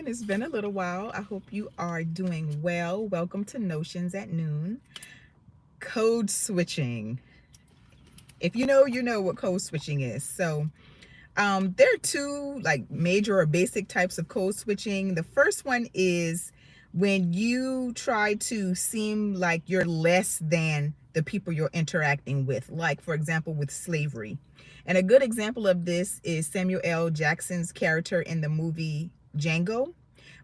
everyone. It's been a little while. I hope you are doing well. Welcome to Notions at Noon. Code switching. If you know, you know what code switching is. There are two like major or basic types of code switching. The first one is when you try to seem like you're less than the people you're interacting with, like for example with slavery. And a good example of this is Samuel L. Jackson's character in the movie Django,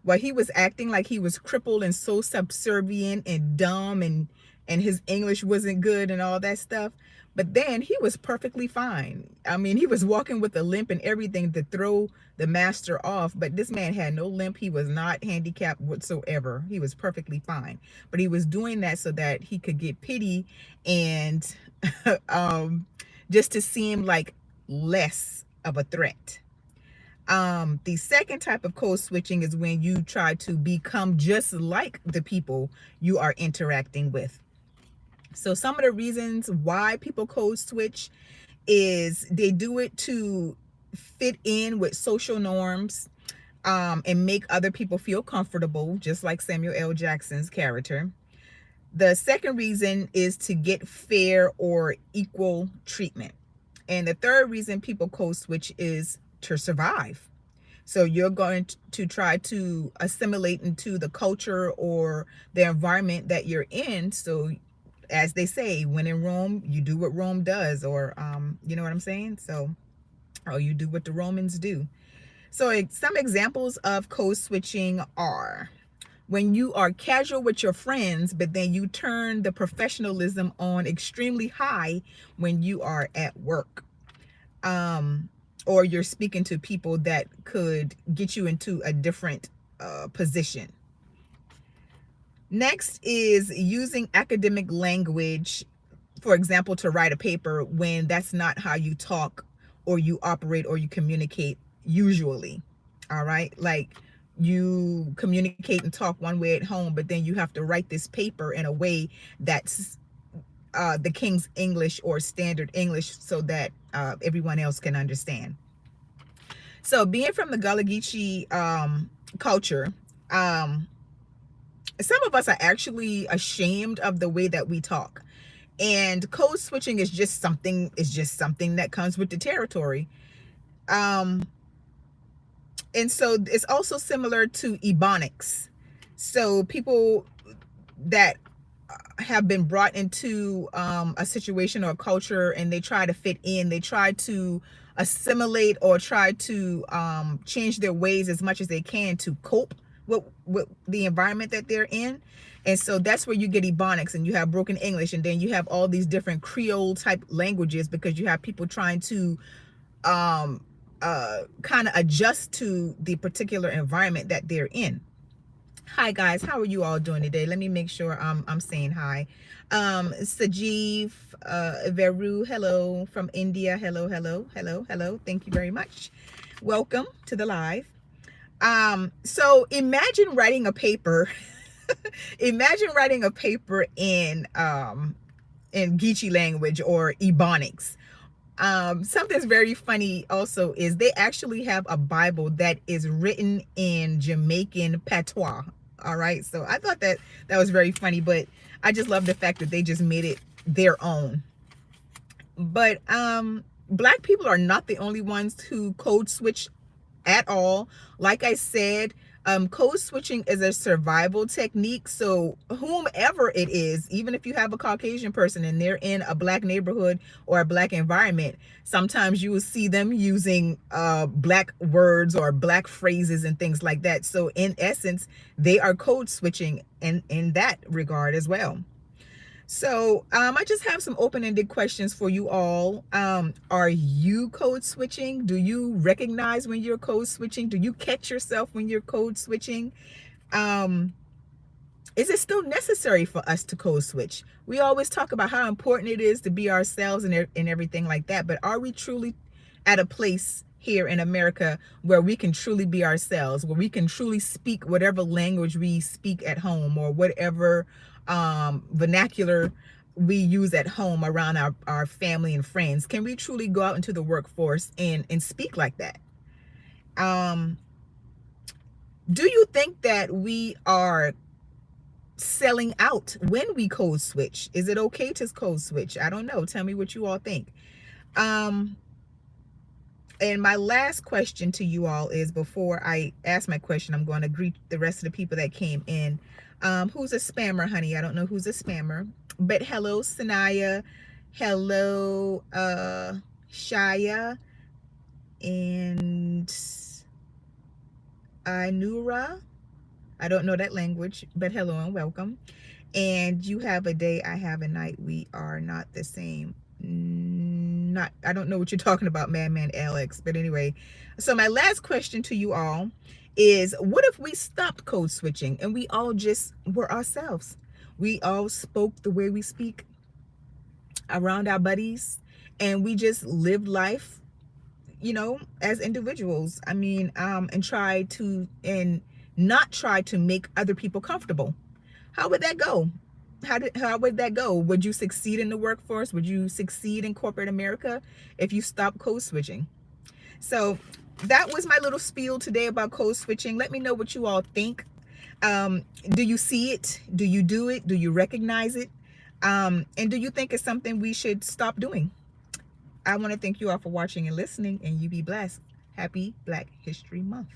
where he was acting like he was crippled and so subservient and dumb, and his English wasn't good and all that stuff. But then he was perfectly fine. I mean, he was walking with a limp and everything to throw the master off, but this man had no limp. He was not handicapped whatsoever. He was perfectly fine. But he was doing that so that he could get pity and just to seem like less of a threat. The second type of code switching is when you try to become just like the people you are interacting with. So some of the reasons why people code switch is they do it to fit in with social norms, and make other people feel comfortable, just like Samuel L. Jackson's character. The second reason is to get fair or equal treatment. And the third reason people code switch is to survive. So you're going to try to assimilate into the culture or the environment that you're in. So as they say, when in Rome, you do what Rome does, or you know what I'm saying? So, or you do what the Romans do. So some examples of code switching are when you are casual with your friends, but then you turn the professionalism on extremely high when you are at work. Or you're speaking to people that could get you into a different position. Next is using academic language, for example, to write a paper when that's not how you talk or you operate or you communicate usually. All right. Like you communicate and talk one way at home, but then you have to write this paper in a way that's the King's English or standard English so that everyone else can understand. So being from the Gullah Geechee culture, some of us are actually ashamed of the way that we talk. And code switching is just something that comes with the territory. And so it's also similar to Ebonics. So people that have been brought into a situation or a culture and they try to fit in, they try to assimilate or try to change their ways as much as they can to cope with the environment that they're in. And so that's where you get Ebonics, and you have broken English, and then you have all these different Creole type languages because you have people trying to kind of adjust to the particular environment that they're in. Hi guys, how are you all doing today? Let me make sure I'm saying hi. Sajeev, Veru, hello from India. Hello, hello, hello, hello. Thank you very much. Welcome to the live. So imagine writing a paper. Imagine writing a paper in Geechee language or Ebonics. Something's very funny also is they actually have a Bible that is written in Jamaican patois. All right, so I thought that was very funny, but I just love the fact that they just made it their own. But black people are not the only ones who code switch at all. Like I said, code switching is a survival technique. So whomever it is, even if you have a Caucasian person and they're in a black neighborhood or a black environment, sometimes you will see them using black words or black phrases and things like that. So in essence, they are code switching in that regard as well. So I just have some open-ended questions for you all. Are you code switching? Do you recognize when you're code switching? Do you catch yourself when you're code switching? Is it still necessary for us to code switch? We always talk about how important it is to be ourselves and everything like that, but are we truly at a place here in America where we can truly be ourselves, where we can truly speak whatever language we speak at home or whatever vernacular we use at home around our family and friends? Can we truly go out into the workforce and speak like that? Do you think that we are selling out when we code switch? Is it okay to code switch? I don't know. Tell me what you all think. Um, and my last question to you all is, before I ask my question, I'm going to greet the rest of the people that came in. Who's a spammer, honey? I don't know who's a spammer, but hello, Sanaya. Hello, Shaya and Anura. I don't know that language, but hello and welcome. And you have a day, I have a night. We are not the same. Not, I don't know what you're talking about, Madman Alex. But anyway, so my last question to you all is, what if we stopped code switching and we all just were ourselves? We all spoke the way we speak around our buddies, and we just lived life, as individuals. I mean, and not try to make other people comfortable. How would that go? How would that go? Would you succeed in the workforce? Would you succeed in corporate America if you stop code switching? So that was my little spiel today about code switching. Let me know what you all think. Do you see it? Do you do it? Do you recognize it? And do you think it's something we should stop doing? I want to thank you all for watching and listening, and you be blessed. Happy Black History Month.